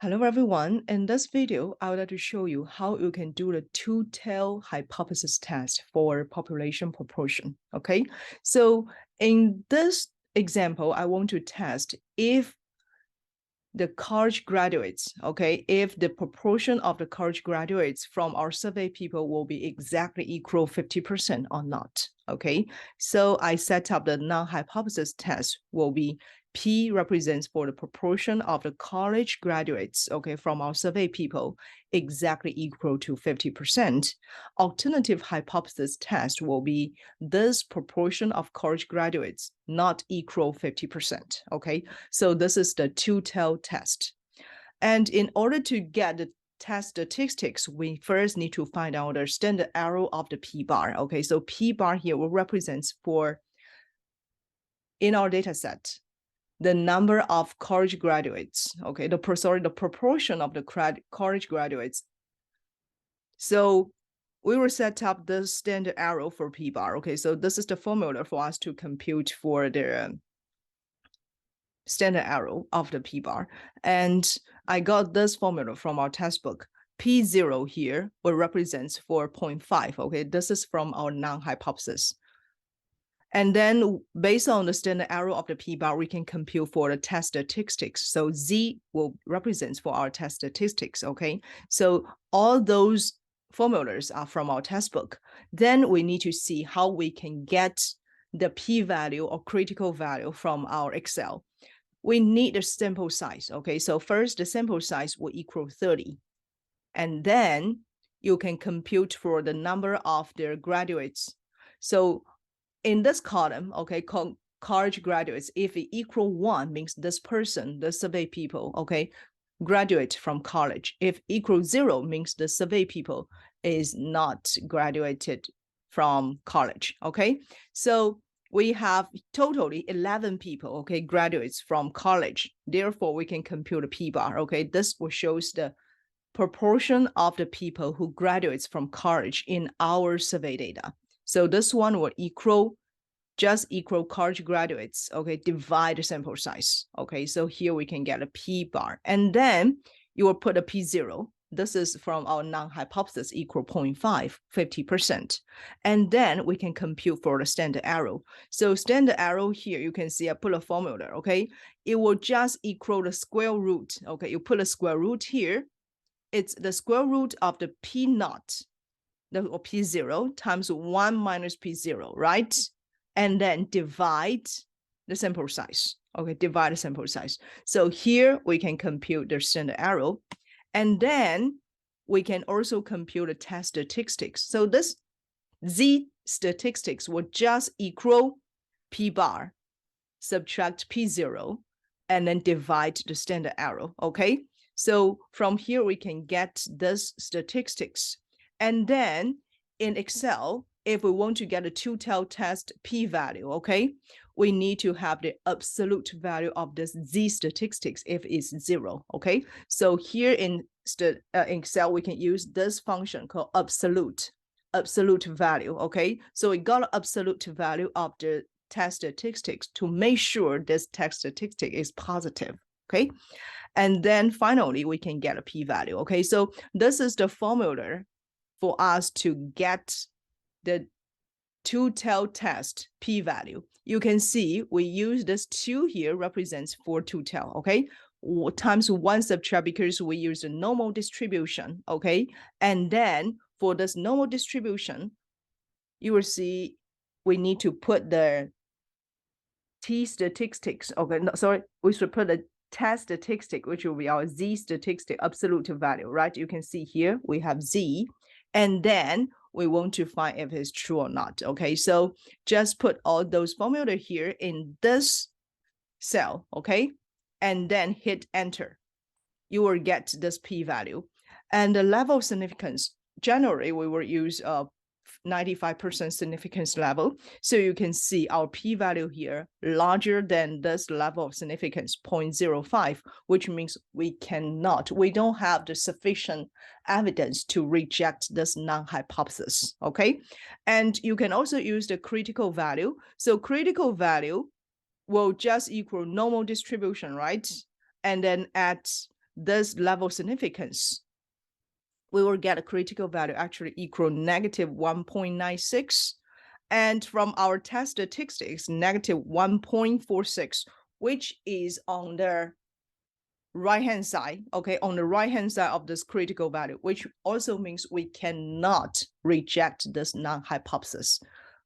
Hello everyone, in this video, I would like to show you how you can do the two-tail hypothesis test for population proportion, okay? So in this example, I want to test if the college graduates, okay, if the proportion of the college graduates from our survey people will be exactly equal 50% or not, okay? So I set up the null hypothesis test will be P represents for the proportion of the college graduates, okay, from our survey people exactly equal to 50%. Alternative hypothesis test will be this proportion of college graduates not equal 50%, okay? So this is the two-tail test. And in order to get the test statistics, we first need to find out the standard error of the p-bar, okay? So p-bar here will represent for, in our data set, the number of college graduates, okay, the proportion of the college graduates. So we will set up the standard error for p-bar, okay, so this is the formula for us to compute for the standard error of the p-bar. And I got this formula from our textbook. P0 here will represent for 0.5, okay, this is from our non-hypothesis. And then based on the standard error of the p-bar, we can compute for the test statistics. So Z will represent for our test statistics, okay? So all those formulas are from our textbook. Then we need to see how we can get the p-value or critical value from our Excel. We need the sample size, okay? So first, the sample size will equal 30. And then you can compute for the number of their graduates. So in this column, okay, college graduates, if it equal 1 means this person, the survey people, okay, graduate from college. If equal 0 means the survey people is not graduated from college, okay? So we have totally 11 people, okay, graduates from college. Therefore, we can compute a p-bar, okay? This will shows the proportion of the people who graduates from college in our survey data. So this one will just equal college graduates, okay, divide the sample size, okay? So here we can get a p-bar. And then you will put a p0. This is from our non-hypothesis equal 0.5, 50%. And then we can compute for the standard error. So standard error here, you can see I put a formula, okay? It will just equal the square root, okay? You put a square root here. It's the square root of the p naught, or p0 times 1 minus p0, right? And then divide the sample size. Okay, divide the sample size. So here we can compute the standard error. And then we can also compute the test statistics. So this Z statistics will just equal p-bar, subtract p0, and then divide the standard error, okay? So from here, we can get this statistics. And then in Excel, if we want to get a two-tail test p-value, okay, we need to have the absolute value of this Z statistics if it's 0, okay? So here in Excel, we can use this function called absolute value, okay? So we got an absolute value of the test statistics to make sure this test statistic is positive, okay? And then finally, we can get a p-value, okay? So this is the formula for us to get the two-tail test p-value. You can see we use this 2 here represents for two-tail, okay? Times 1 subtract because we use the normal distribution, okay? And then for this normal distribution, you will see we need to put the T statistics, okay, no, sorry, we should put the test statistic, which will be our Z statistic absolute value, right? You can see here we have Z, and then we want to find if it's true or not, okay? So just put all those formula here in this cell, okay? And then hit enter. You will get this p-value. And the level of significance, generally we will use 95% significance level. So you can see our p-value here larger than this level of significance, 0.05, which means we don't have the sufficient evidence to reject this non-hypothesis, okay? And you can also use the critical value. So critical value will just equal normal distribution, right? And then at this level significance, we will get a critical value actually equal negative 1.96. And from our test statistics, negative 1.46, which is on the right-hand side, okay, on the right-hand side of this critical value, which also means we cannot reject this null hypothesis.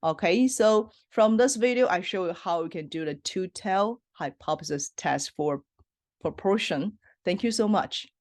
Okay, so from this video, I show you how you can do the two-tail hypothesis test for proportion. Thank you so much.